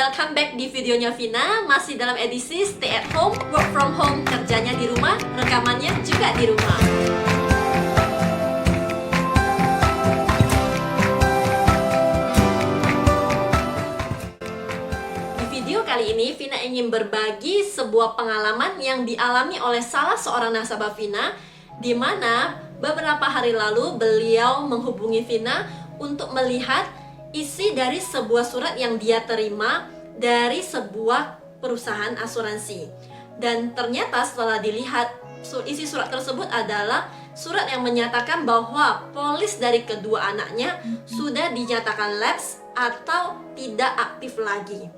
welcome back di videonya Vina. Masih dalam edisi stay at home, work from home, kerjanya di rumah, rekamannya juga di rumah. Di video kali ini Vina ingin berbagi sebuah pengalaman yang dialami oleh salah seorang nasabah Vina, di mana beberapa hari lalu beliau menghubungi Vina untuk melihat isi dari sebuah surat yang dia terima dari sebuah perusahaan asuransi. Dan ternyata setelah dilihat, isi surat tersebut adalah surat yang menyatakan bahwa polis dari kedua anaknya sudah dinyatakan lapse atau tidak aktif lagi.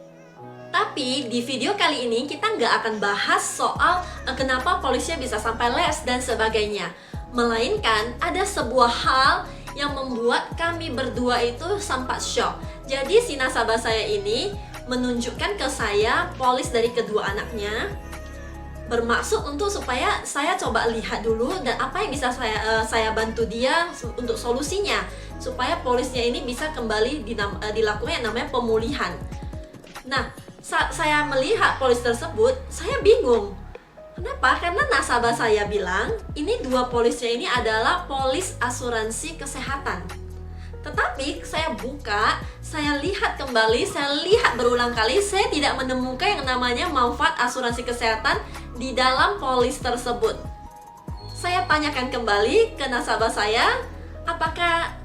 Tapi di video kali ini kita nggak akan bahas soal kenapa polisnya bisa sampai lapse dan sebagainya, melainkan ada sebuah hal yang membuat kami berdua itu sempat shock. Jadi si nasabah saya ini menunjukkan ke saya polis dari kedua anaknya, bermaksud untuk supaya saya coba lihat dulu dan apa yang bisa saya bantu dia untuk solusinya, supaya polisnya ini bisa kembali dilakukan yang namanya pemulihan. Nah, saat saya melihat polis tersebut, saya bingung. Kenapa? Karena nasabah saya bilang ini dua polisnya ini adalah polis asuransi kesehatan. Tetapi saya buka, saya lihat kembali, saya lihat berulang kali, saya tidak menemukan yang namanya manfaat asuransi kesehatan di dalam polis tersebut. Saya tanyakan kembali ke nasabah saya, apakah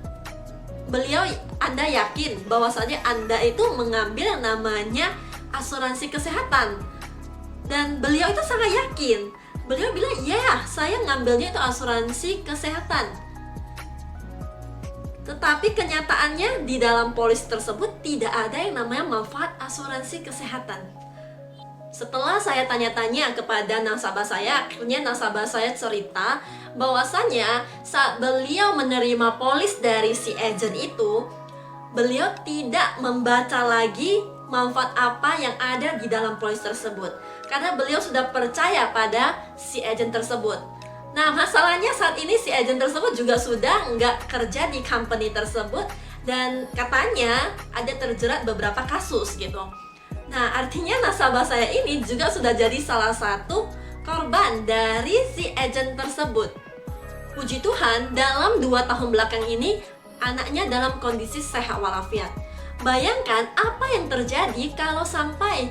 Anda yakin bahwasanya Anda itu mengambil yang namanya asuransi kesehatan? Dan beliau itu sangat yakin. Beliau bilang, ya, saya ngambilnya itu asuransi kesehatan. Tetapi kenyataannya di dalam polis tersebut tidak ada yang namanya manfaat asuransi kesehatan. Setelah saya tanya-tanya kepada nasabah saya, akhirnya nasabah saya cerita bahwasanya saat beliau menerima polis dari si agen itu, beliau tidak membaca lagi manfaat apa yang ada di dalam polis tersebut, karena beliau sudah percaya pada si agen tersebut. Nah, masalahnya saat ini si agen tersebut juga sudah nggak kerja di company tersebut, dan katanya ada terjerat beberapa kasus gitu. Nah, artinya nasabah saya ini juga sudah jadi salah satu korban dari si agen tersebut. Puji Tuhan, dalam 2 tahun belakang ini anaknya dalam kondisi sehat walafiat. Bayangkan apa yang terjadi kalau sampai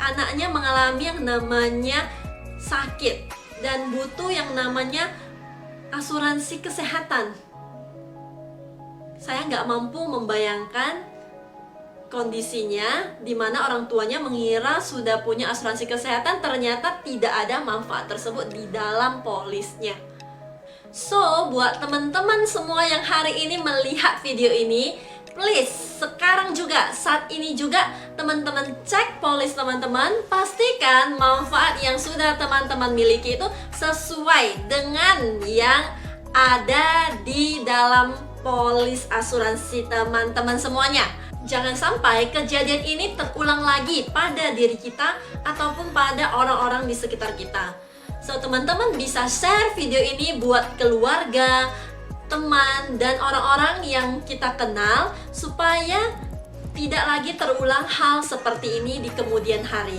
anaknya mengalami yang namanya sakit dan butuh yang namanya asuransi kesehatan. Saya nggak mampu membayangkan kondisinya di mana orang tuanya mengira sudah punya asuransi kesehatan, ternyata tidak ada manfaat tersebut di dalam polisnya. So, buat teman-teman semua yang hari ini melihat video ini, please, sekarang juga, saat ini juga, teman-teman cek polis teman-teman, pastikan manfaat yang sudah teman-teman miliki itu sesuai dengan yang ada di dalam polis asuransi teman-teman semuanya. Jangan sampai kejadian ini terulang lagi pada diri kita ataupun pada orang-orang di sekitar kita. So, teman-teman bisa share video ini buat keluarga, teman, dan orang-orang yang kita kenal supaya tidak lagi terulang hal seperti ini di kemudian hari.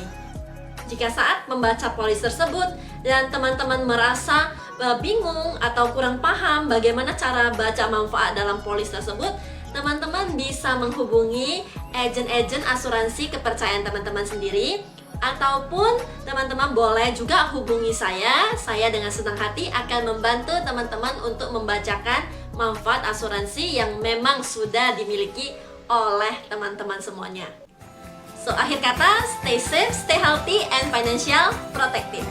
Jika saat membaca polis tersebut dan teman-teman merasa bingung atau kurang paham bagaimana cara baca manfaat dalam polis tersebut, teman-teman bisa menghubungi agen-agen asuransi kepercayaan teman-teman sendiri, ataupun teman-teman boleh juga hubungi saya. Saya dengan senang hati akan membantu teman-teman untuk membacakan manfaat asuransi yang memang sudah dimiliki oleh teman-teman semuanya. So, akhir kata, stay safe, stay healthy, and financial protected.